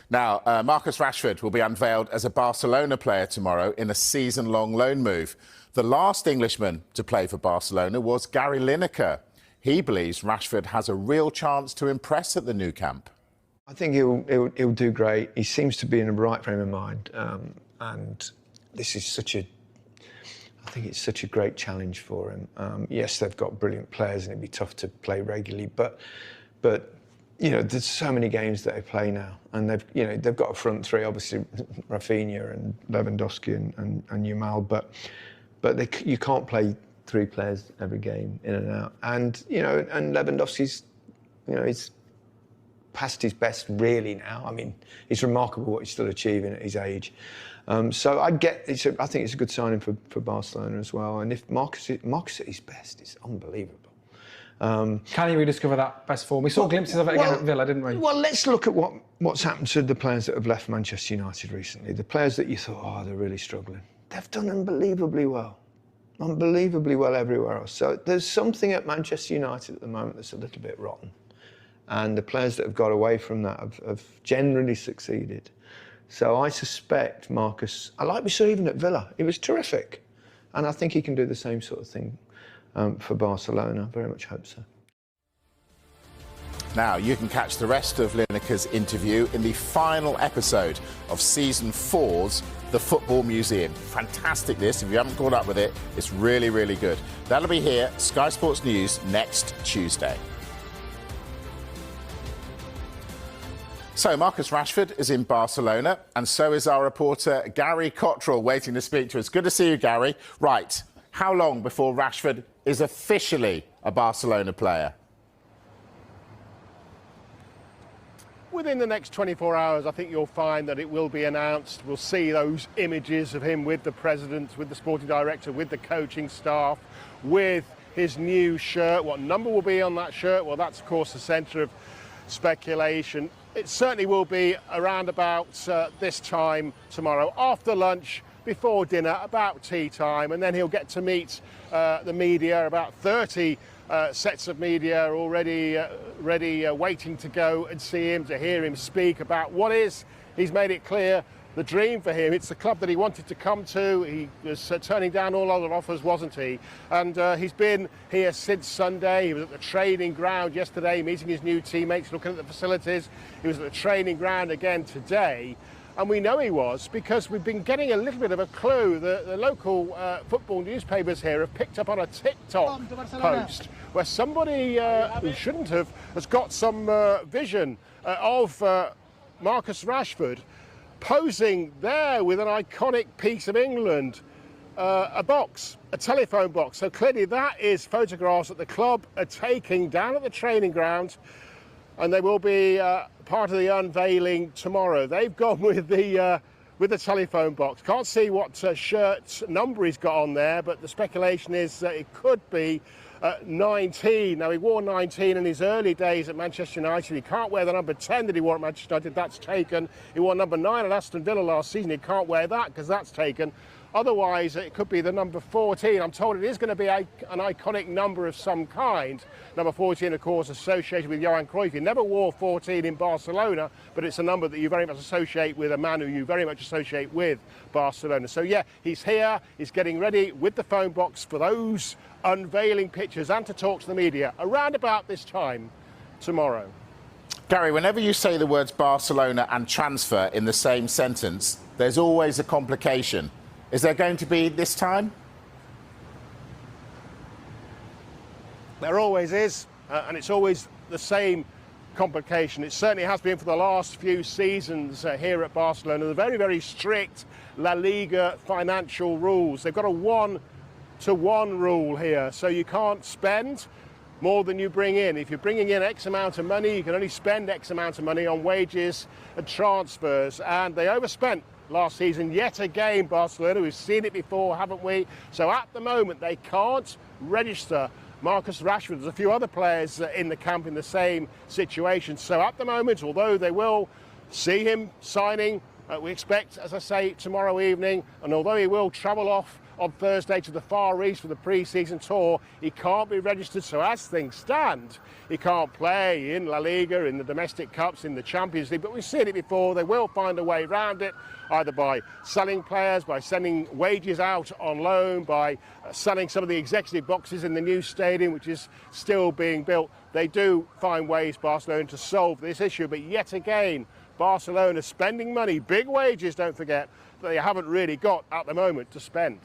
Now, Marcus Rashford will be unveiled as a Barcelona player tomorrow in a season-long loan move. The last Englishman to play for Barcelona was Gary Lineker. He believes Rashford has a real chance to impress at the Nou Camp. I think he'll do great. He seems to be in the right frame of mind, and this is I think it's such a great challenge for him. Yes, they've got brilliant players, and it'd be tough to play regularly, but you know, there's so many games that they play now, and they've got a front three, obviously Rafinha and Lewandowski and Yamal, but you can't play three players every game in and out, and Lewandowski's, he's past his best really now. I mean, it's remarkable what he's still achieving at his age. So I think it's a good signing for Barcelona as well. And if Marcus at his best, it's unbelievable. Can he rediscover that best form? We saw glimpses of it again at Villa, didn't we? Well, let's look at what's happened to the players that have left Manchester United recently. The players that you thought, oh, they're really struggling. They've done unbelievably well. Unbelievably well everywhere else. So there's something at Manchester United at the moment that's a little bit rotten. And the players that have got away from that have generally succeeded. So I suspect Marcus, like we saw even at Villa, he was terrific. And I think he can do the same sort of thing for Barcelona. Very much hope so. Now, you can catch the rest of Lineker's interview in the final episode of Season 4's The Football Museum. Fantastic this. If you haven't caught up with it, it's really, really good. That'll be here, Sky Sports News, next Tuesday. So, Marcus Rashford is in Barcelona, and so is our reporter Gary Cotterill, waiting to speak to us. Good to see you, Gary. Right, how long before Rashford is officially a Barcelona player? Within the next 24 hours, I think you'll find that it will be announced. We'll see those images of him with the president, with the sporting director, with the coaching staff, with his new shirt. What number will be on that shirt? Well, that's, of course, the centre of speculation. It certainly will be around about this time tomorrow, after lunch, before dinner, about tea time, and then he'll get to meet the media. About 30 sets of media already ready, waiting to go and see him, to hear him speak about what is, he's made it clear, the dream for him. It's the club that he wanted to come to. He was turning down all other offers, wasn't he? And he's been here since Sunday. He was at the training ground yesterday, meeting his new teammates, looking at the facilities. He was at the training ground again today. And we know he was because we've been getting a little bit of a clue. The local football newspapers here have picked up on a TikTok post where somebody who shouldn't have has got some vision of Marcus Rashford posing there with an iconic piece of England, a box, a telephone box. So clearly that is photographs that the club are taking down at the training ground, and they will be part of the unveiling tomorrow. They've gone with the telephone box. Can't see what shirt number he's got on there, but the speculation is it could be 19. Now, he wore 19 in his early days at Manchester United. He can't wear the number 10 that he wore at Manchester United. That's taken. He wore number 9 at Aston Villa last season. He can't wear that because that's taken. Otherwise, it could be the number 14. I'm told it is going to be an iconic number of some kind. Number 14, of course, associated with Johan Cruyff. He never wore 14 in Barcelona, but it's a number that you very much associate with a man who you very much associate with Barcelona. So, yeah, he's here. He's getting ready with the phone box for those unveiling pictures and to talk to the media around about this time tomorrow. Gary, whenever you say the words Barcelona and transfer in the same sentence, there's always a complication. Is there going to be this time? There always is, and it's always the same complication. It certainly has been for the last few seasons here at Barcelona. The very, very strict La Liga financial rules. They've got a 1-to-1 rule here, so you can't spend more than you bring in. If you're bringing in X amount of money, you can only spend X amount of money on wages and transfers, and they overspent last season yet again, Barcelona. We've seen it before, haven't we? So at the moment they can't register Marcus Rashford. There's a few other players in the camp in the same situation. So at the moment, although they will see him signing, we expect, as I say, tomorrow evening, and although he will travel off on Thursday to the Far East for the pre-season tour. He can't be registered, so as things stand, he can't play in La Liga, in the domestic cups, in the Champions League. But we've seen it before. They will find a way around it, either by selling players, by sending wages out on loan, by selling some of the executive boxes in the new stadium, which is still being built. They do find ways, Barcelona, to solve this issue. But yet again, Barcelona spending money, big wages, don't forget, that they haven't really got at the moment to spend.